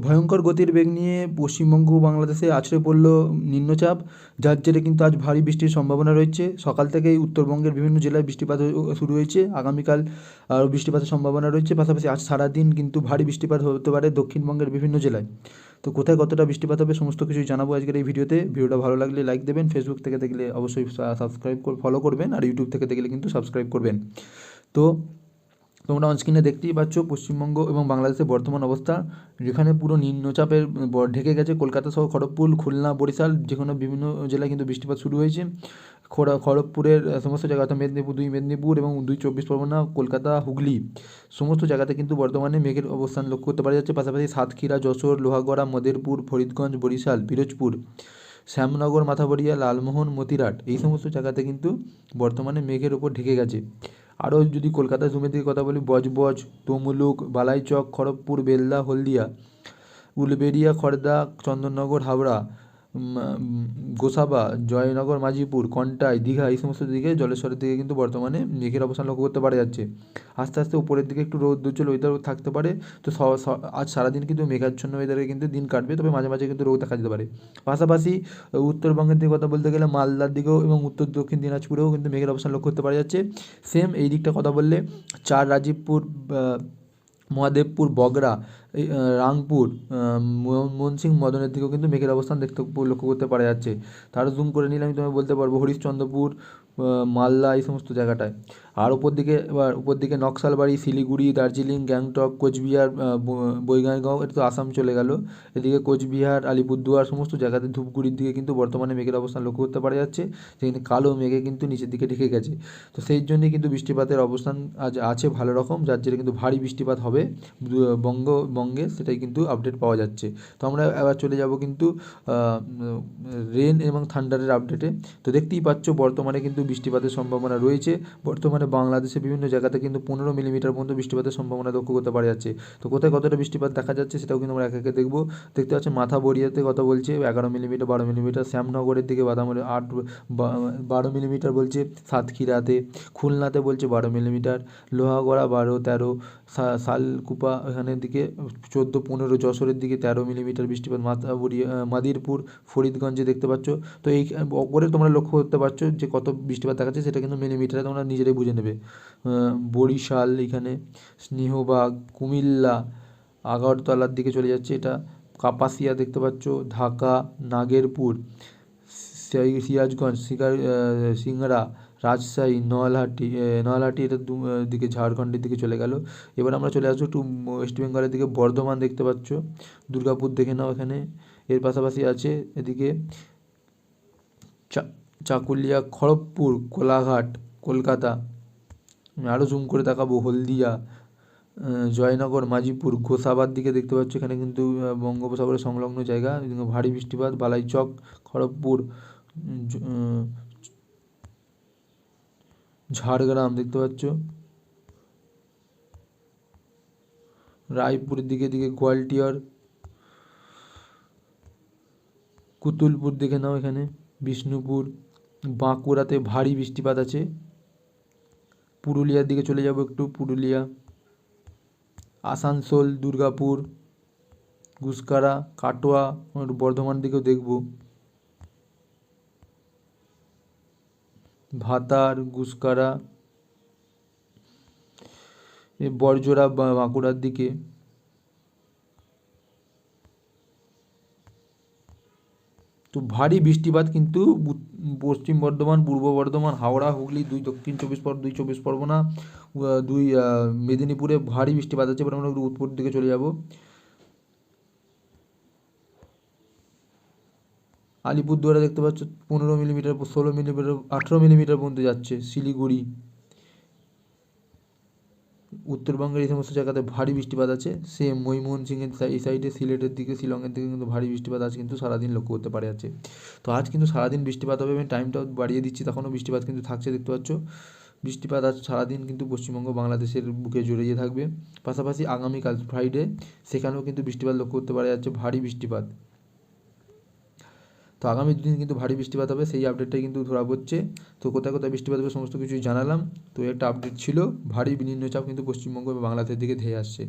ভয়ঙ্কর গতির বেগ নিয়ে পশ্চিমবঙ্গ ও বাংলাদেশে আছড়ে পড়ল নিম্নচাপ, যার জেরে কিন্তু আজ ভারী বৃষ্টির সম্ভাবনা রয়েছে। সকাল থেকেই উত্তরবঙ্গের বিভিন্ন জেলায় বৃষ্টিপাত শুরু হয়েছে। আগামীকাল আরও বৃষ্টিপাতের সম্ভাবনা রয়েছে। পাশাপাশি আজ সারাদিন কিন্তু ভারী বৃষ্টিপাত হতে পারে দক্ষিণবঙ্গের বিভিন্ন জেলায়। তো কোথায় কতটা বৃষ্টিপাত হবে সমস্ত কিছুই জানাবো আজকের এই ভিডিওতে। ভিডিওটা ভালো লাগলে লাইক দেবেন, ফেসবুক থেকে দেখলে অবশ্যই সাবস্ক্রাইব ফলো করবেন, আর ইউটিউব থেকে দেখলে কিন্তু সাবস্ক্রাইব করবেন। তো তোমরা অনস্ক্রিনে দেখতেই পাচ্ছ পশ্চিমবঙ্গ এবং বাংলাদেশের বর্তমান অবস্থা, যেখানে পুরো নিম্নচাপের ঢেকে গেছে কলকাতা সহ খড়গপুর, খুলনা, বরিশাল, যেখানে বিভিন্ন জেলায় কিন্তু বৃষ্টিপাত শুরু হয়েছে। খড়গপুরের সমস্ত জায়গা, অর্থাৎ মেদিনীপুর, 2 মেদিনীপুর এবং 2 চব্বিশ পরগনা, কলকাতা, হুগলি, সমস্ত জায়গাতে কিন্তু বর্তমানে মেঘের অবস্থান লক্ষ্য করতে পারা যাচ্ছে। পাশাপাশি সাতক্ষীরা, যশোর, লোহাগড়া, মদেরপুর, ফরিদগঞ্জ, বরিশাল, পিরোজপুর, শ্যামনগর, মাথাভাড়িয়া, লালমোহন, মতিরাট, এই সমস্ত জায়গাতে কিন্তু বর্তমানে মেঘের ওপর ঢেকে গেছে। আরও যদি কলকাতা জুমের দিকে কথা বলি, বজবজ, তমলুক, বালাইচক, খড়গপুর, বেলদা, হলদিয়া, উলবেড়িয়া, খড়দা, চন্দননগর, হাওড়া, গোসাবা, জয়নগর, মাঝিপুর, কন্টাই, দীঘা, এই সমস্ত দিকে জলেশ্বরের দিকে কিন্তু বর্তমানে মেঘের অবস্থান লক্ষ্য করতে পারা যাচ্ছে। আস্তে আস্তে উপরের দিকে একটু রোদ উজ্জ্বল ওয়েদার থাকতে পারে। তো আজ সারাদিন কিন্তু মেঘাচ্ছন্ন ওয়েদারে কিন্তু দিন কাটবে, তবে মাঝে মাঝে কিন্তু রোদ দেখা যেতে পারে। পাশাপাশি উত্তরবঙ্গের দিকে কথা বলতে গেলে মালদার দিকেও এবং উত্তর দক্ষিণ দিনাজপুরেও কিন্তু মেঘের অবস্থান লক্ষ্য করতে পারা যাচ্ছে। সেম এই দিকটা কথা বললে রাজীবপুর, মহাদেবপুর, বগরা, রাংপুর, মনসিংহ, মদনের দিকেও কিন্তু মেঘের অবস্থান লক্ষ্য করতে পারা যাচ্ছে। তারও জুম করে নিলে আমি তোমায় বলতে পারবো হরিশ্চন্দ্রপুর, মালদা, এই সমস্ত জায়গাটায়। আর উপর দিকে নকশালবাড়ি, শিলিগুড়ি, দার্জিলিং, গ্যাংটক, কোচবিহার, বৈগাঁইগাঁও, এটা তো আসাম চলে গেল। এদিকে কোচবিহার, আলিপুরদুয়ার, সমস্ত জায়গাতে ধূপগুড়ির দিকে কিন্তু বর্তমানে মেঘের অবস্থান লক্ষ্য করতে পারা যাচ্ছে, যেখানে কালো মেঘে কিন্তু নিচের দিকে ঢেকে গেছে। তো সেই জন্যই কিন্তু বৃষ্টিপাতের অবস্থান আজ আছে ভালো রকম, যার জেরে কিন্তু ভারী বৃষ্টিপাত হবে বঙ্গে, সেটাই কিন্তু আপডেট পাওয়া যাচ্ছে। তো আমরা এবার চলে যাব কিন্তু রেন এবং থান্ডারের আপডেটে। তো দেখতেই পাচ্ছ বর্তমানে কিন্তু বৃষ্টিপাতের সম্ভাবনা রয়েছে। বর্তমানে বাংলাদেশের বিভিন্ন জায়গাতে কিন্তু 15 মিলিমিটার পর্যন্ত বৃষ্টিপাতের সম্ভাবনা লক্ষ্য করতে পারা যাচ্ছে। তো কোথায় কতটা বৃষ্টিপাত দেখা যাচ্ছে সেটাও কিন্তু আমরা একে একে দেখবো। দেখতে পাচ্ছি মাথাবড়িয়াতে কথা বলছে 11 মিলিমিটার, 12 মিলিমিটার, শ্যামনগরের দিকে বাদামরে 12 মিলিমিটার বলছে, সাতক্ষীরাতে, খুলনাতে বলছে 12 মিলিমিটার, লোহাগড়া 12, 13, শালকুপা এখানের দিকে 14, 15, যশোরের দিকে 13 মিলিমিটার বৃষ্টিপাত, মাদিরপুর, ফরিদগঞ্জে দেখতে পাচ্ছ। তো এই ওপরে তোমরা লক্ষ্য করতে পারছো যে কত বৃষ্টিপাত দেখাচ্ছে, সেটা কিন্তু মিলিমিটারে তোমরা নিজেরাই বুঝে নেবে। বরিশাল, এখানে স্নেহবাগ, কুমিল্লা, আগরতলার দিকে চলে যাচ্ছে, এটা কাপাসিয়া দেখতে পাচ্ছ, ঢাকা, নাগেরপুর, সিরাজগঞ্জ, সিংড়া, রাজশাহী, নলহাটি, এটা দিকে ঝাড়খণ্ডের দিকে চলে গেল। এবার আমরা চলে আসবো একটু ওয়েস্ট বেঙ্গলের দিকে, বর্ধমান দেখতে পাচ্ছ, দুর্গাপুর দেখে নাও এখানে। এর পাশাপাশি আছে এদিকে চাকুলিয়া, খড়গপুর, কোলাঘাট, কলকাতা, আমি আরও জুম করে দেখাবো, হলদিয়া, জয়নগর, মাঝিপুর, গোসাবার দিকে দেখতে পাচ্ছ, এখানে কিন্তু বঙ্গোপসাগরের সংলগ্ন জায়গা, ভারী বৃষ্টিপাত, বালাইচক, খড়গপুর, ঝাড়গ্রাম দেখতে পাচ্ছ, রায়পুরের দিকে গোয়ালটিয়ার, কুতুলপুর দেখে নাও এখানে, বিষ্ণুপুর, বাঁকুড়াতে ভারী বৃষ্টিপাত আছে। পুরুলিয়ার দিকে চলে যাব একটু, পুরুলিয়া, আসানসোল, দুর্গাপুর, গুসকারা, কাটোয়া, বর্ধমান দিকেও দেখব, ভাতার, গুসকারা, বরজোড়া বাঁকুড়ার দিকে, তো ভারী বৃষ্টিপাত কিন্তু পশ্চিম বর্ধমান, পূর্ব বর্ধমান, হাওড়া, হুগলি, 2 চব্বিশ পরগনা, 2 মেদিনীপুরে ভারী বৃষ্টিপাত আছে। এবার আমরা উত্তর দিকে চলে যাব, আলিপুরদুয়ারে দেখতে পাচ্ছ 15 মিলিমিটার, 16 মিলিমিটার, 18 মিলিমিটার পর্যন্ত যাচ্ছে। শিলিগুড়ি, উত্তরবঙ্গের এই সমস্ত জায়গাতে ভারী বৃষ্টিপাত আছে। সেম ময়মনসিংহের এই সাইডে, সিলেটের দিকে, শিলংয়ের দিকে কিন্তু ভারী বৃষ্টিপাত আজ কিন্তু সারাদিন লক্ষ্য করতে পারা যাচ্ছে। তো আজ কিন্তু সারাদিন বৃষ্টিপাত হবে, আমি টাইমটাও বাড়িয়ে দিচ্ছি, তখনও বৃষ্টিপাত কিন্তু থাকছে দেখতে পাচ্ছ। বৃষ্টিপাত আজ সারাদিন কিন্তু পশ্চিমবঙ্গ বাংলাদেশের বুকে জড়িয়ে থাকবে। পাশাপাশি আগামীকাল ফ্রাইডে, সেখানেও কিন্তু বৃষ্টিপাত লক্ষ্য করতে পারা যাচ্ছে, ভারী বৃষ্টিপাত। তো আগামী দুদিন কিন্তু ভারী বৃষ্টিপাত হবে, সেই আপডেটটাই কিন্তু ধরা পড়ছে। তো কোথায় কোথায় বৃষ্টিপাত হবে সমস্ত কিছুই জানালাম। তো একটা আপডেট ছিল, ভারী নিম্নচাপ কিন্তু পশ্চিমবঙ্গ এবং বাংলাদেশের দিকে ধেয়ে আসছে।